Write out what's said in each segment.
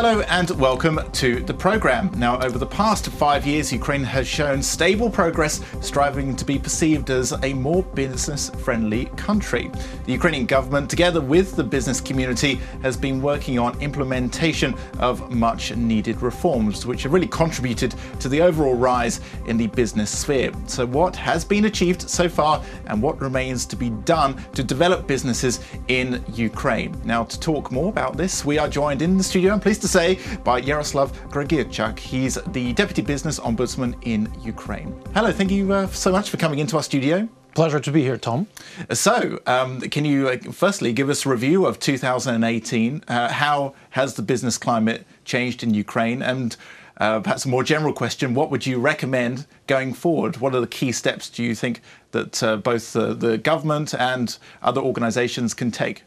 Hello and welcome to the programme. Now, over the past 5 years, Ukraine has shown stable progress, striving to be perceived as a more business-friendly country. The Ukrainian government, together with the business community, has been working on implementation of much-needed reforms, which have really contributed to the overall rise in the business sphere. So what has been achieved so far and what remains to be done to develop businesses in Ukraine? Now, to talk more about this, we are joined in the studio, I'm pleased to say, by Yaroslav Gregirchak. He's the Deputy Business Ombudsman in Ukraine. Hello, thank you so much for coming into our studio. Pleasure to be here, Tom. So, can you firstly give us a review of 2018? How has the business climate changed in Ukraine? And perhaps a more general question, what would you recommend going forward? What are the key steps do you think that both the government and other organizations can take?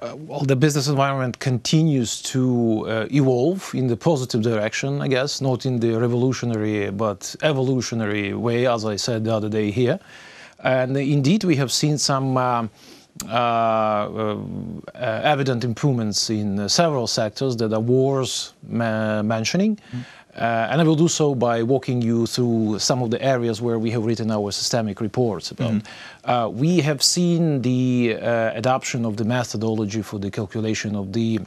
Well, the business environment continues to evolve in the positive direction, I guess, not in the revolutionary but evolutionary way, as I said the other day here. And indeed, we have seen some evident improvements in several sectors that are worth mentioning. And I will do so by walking you through some of the areas where we have written our systemic reports about. We have seen the adoption of the methodology for the calculation of the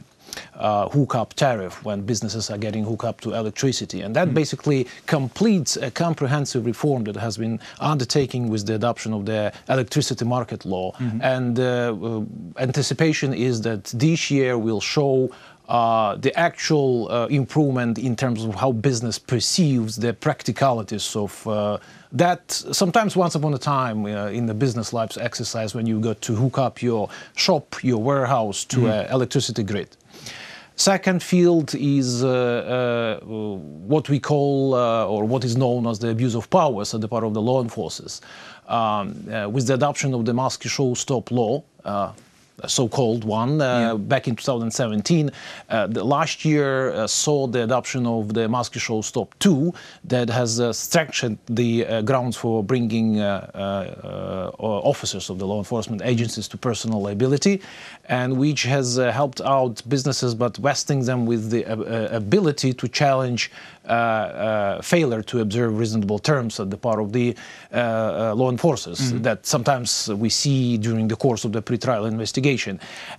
hookup tariff when businesses are getting hooked up to electricity. And that basically completes a comprehensive reform that has been undertaken with the adoption of the electricity market law. And anticipation is that this year will show the actual improvement in terms of how business perceives the practicalities of that. Sometimes once upon a time in the business life's exercise when you got to hook up your shop, your warehouse to an electricity grid. Second field is what we call or what is known as the abuse of powers on the part of the law enforcers. With the adoption of the Moscow Show Stop law, so-called one, back in 2017. The last year saw the adoption of the Moscow Show Stop 2 that has strengthened the grounds for bringing officers of the law enforcement agencies to personal liability, and which has helped out businesses, but vesting them with the ability to challenge failure to observe reasonable terms on the part of the law enforcers that sometimes we see during the course of the pre-trial investigation.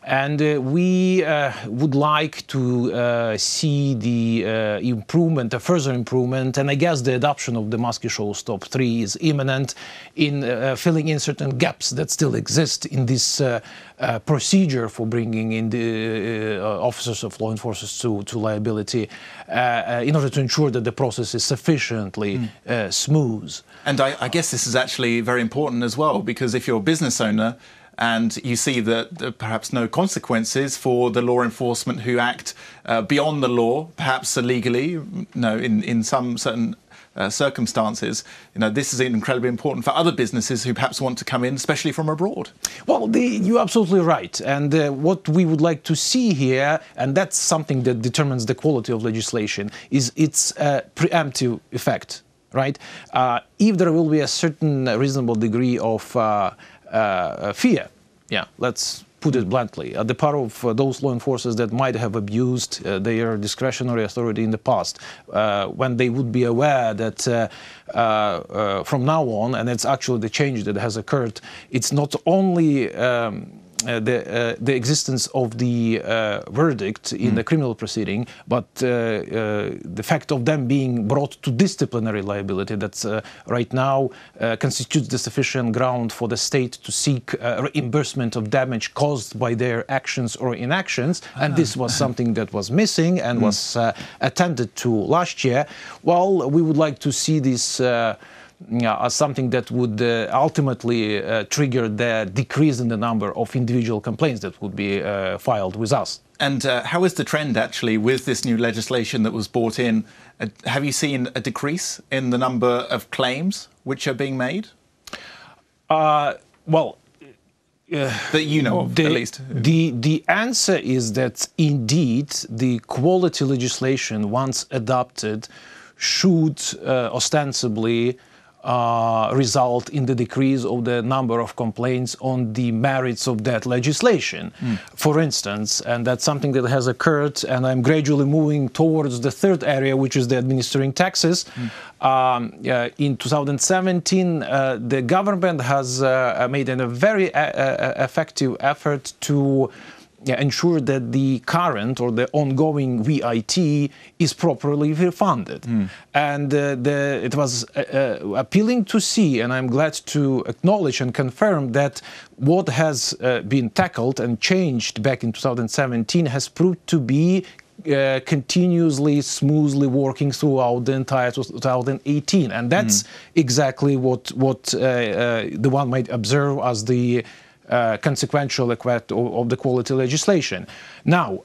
And we would like to see the improvement, a further improvement, and I guess the adoption of the Moscow Show Stop 3 is imminent in filling in certain gaps that still exist in this procedure for bringing in the officers of law enforcement to liability in order to ensure that the process is sufficiently smooth. And I guess this is actually very important as well, because if you're a business owner and you see that perhaps no consequences for the law enforcement who act beyond the law, perhaps illegally, in some certain circumstances, this is incredibly important for other businesses who perhaps want to come in, especially from abroad. Well, you're absolutely right. And what we would like to see here, and that's something that determines the quality of legislation, is its preemptive effect, right? If there will be a certain reasonable degree of fear, let's put it bluntly, at the part of those law enforcers that might have abused their discretionary authority in the past, when they would be aware that from now on, and it's actually the change that has occurred, it's not only the existence of the verdict in the criminal proceeding, but the fact of them being brought to disciplinary liability that's right now constitutes the sufficient ground for the state to seek reimbursement of damage caused by their actions or inactions. And this was something that was missing and was attended to last year. Well, we would like to see this as something that would ultimately trigger the decrease in the number of individual complaints that would be filed with us. And how is the trend actually with this new legislation that was brought in? Have you seen a decrease in the number of claims which are being made? Well, that you know of, at least. The answer is that indeed the quality legislation, once adopted, should ostensibly result in the decrease of the number of complaints on the merits of that legislation, for instance. And that's something that has occurred, and I'm gradually moving towards the third area, which is the administering taxes. In 2017, the government has made a very effective effort to ensure that the current or the ongoing VAT is properly refunded. And it was appealing to see, and I'm glad to acknowledge and confirm that what has been tackled and changed back in 2017 has proved to be continuously, smoothly working throughout the entire 2018. And that's exactly what the one might observe as the consequential effect of the quality legislation. Now,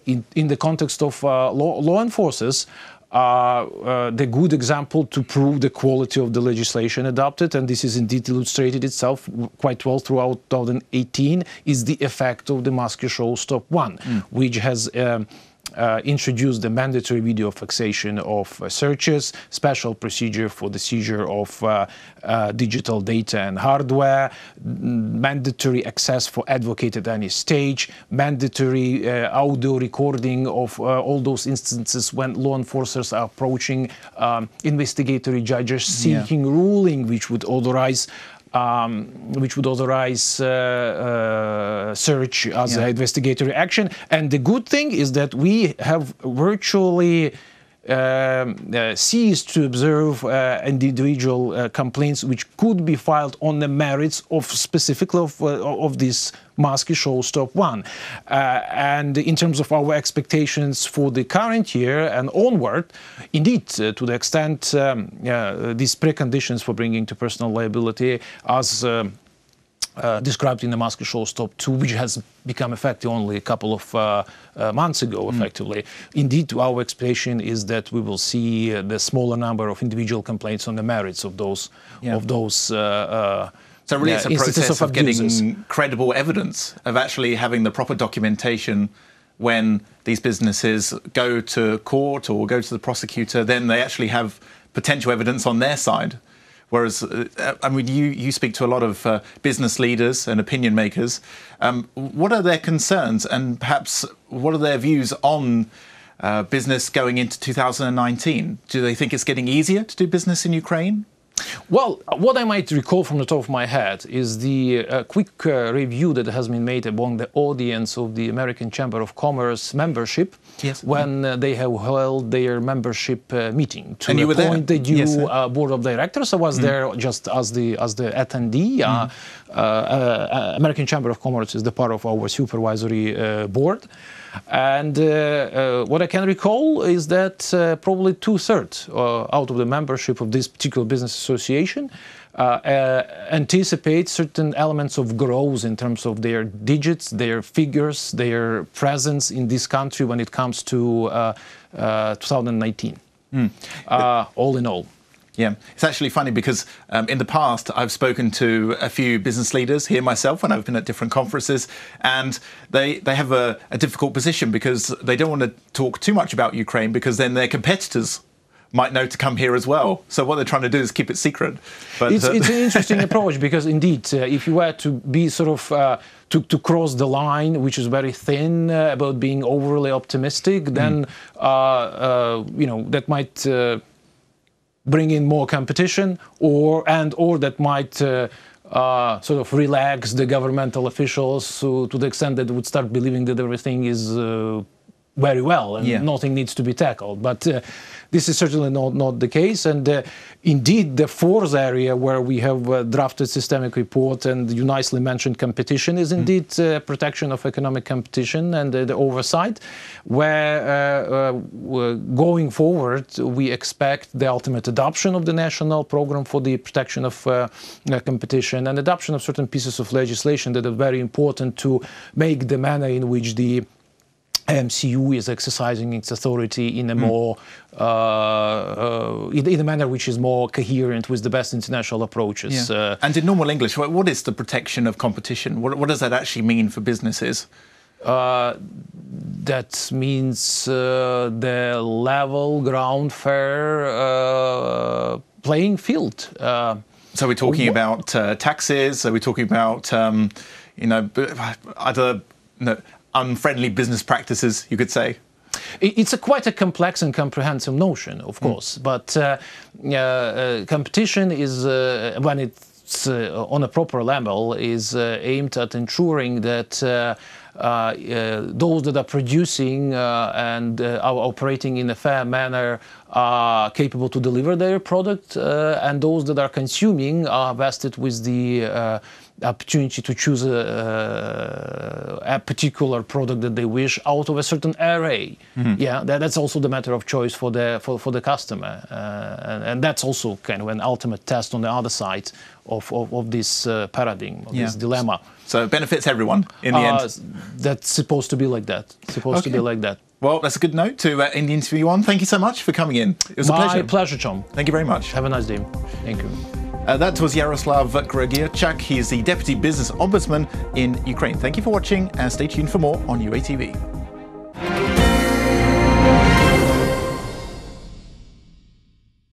in the context of law enforcers, the good example to prove the quality of the legislation adopted, and this is indeed illustrated itself quite well throughout 2018, is the effect of the Moscow Show Stop 1, which has introduced the mandatory video fixation of searches, special procedure for the seizure of digital data and hardware, mandatory access for advocate at any stage, mandatory audio recording of all those instances when law enforcers are approaching investigatory judges seeking ruling which would authorize search as an investigatory action. And the good thing is that we have virtually ceased to observe individual complaints which could be filed on the merits of specifically of this Moscow Show Stop 1. And in terms of our expectations for the current year and onward, indeed, to the extent these preconditions for bringing to personal liability as described in the Moscow Show Stop 2, which has become effective only a couple of months ago, effectively. Indeed, our expectation is that we will see the smaller number of individual complaints on the merits of those So really it's a process of getting credible evidence, of actually having the proper documentation when these businesses go to court or go to the prosecutor, then they actually have potential evidence on their side. Whereas, I mean, you speak to a lot of business leaders and opinion makers. What are their concerns, and perhaps what are their views on business going into 2019? Do they think it's getting easier to do business in Ukraine? Well, what I might recall from the top of my head is the quick review that has been made among the audience of the American Chamber of Commerce membership when they have held their membership meeting to appoint the new board of directors. I was there just as the attendee. American Chamber of Commerce is the part of our supervisory board. And what I can recall is that probably 2/3 out of the membership of this particular business association anticipate certain elements of growth in terms of their digits, their figures, their presence in this country when it comes to 2019, all in all. Yeah, it's actually funny because in the past I've spoken to a few business leaders here myself when I've been at different conferences, and they have a difficult position because they don't want to talk too much about Ukraine because then their competitors might know to come here as well. So what they're trying to do is keep it secret. But it's an interesting approach because indeed, if you were to be sort of to cross the line, which is very thin about being overly optimistic, then that might bring in more competition, or that might sort of relax the governmental officials to the extent that they would start believing that everything is very well and nothing needs to be tackled. But this is certainly not the case. And indeed, the fourth area where we have drafted systemic report, and you nicely mentioned competition, is indeed protection of economic competition and the oversight, where going forward we expect the ultimate adoption of the national program for the protection of competition and adoption of certain pieces of legislation that are very important to make the manner in which the MCU is exercising its authority in a more in a manner which is more coherent with the best international approaches. And in normal English, what is the protection of competition? What does that actually mean for businesses? That means the level, ground, fair playing field. So we're talking about taxes. Are we talking about other unfriendly business practices? You could say. It's quite a complex and comprehensive notion, of course. But competition is when it's on a proper level is aimed at ensuring that those that are producing and are operating in a fair manner are capable to deliver their product, and those that are consuming are vested with the opportunity to choose a particular product that they wish out of a certain array. Yeah, that's also the matter of choice for the customer, and that's also kind of an ultimate test on the other side of this paradigm, of this dilemma. So it benefits everyone in the end. That's supposed to be like that. To be like that. Well, that's a good note to end the interview on. Thank you so much for coming in. It was a pleasure. My pleasure, Tom. Thank you very much. Have a nice day. Thank you. That was Yaroslav Gregirchak. He is the Deputy Business Ombudsman in Ukraine. Thank you for watching and stay tuned for more on UATV.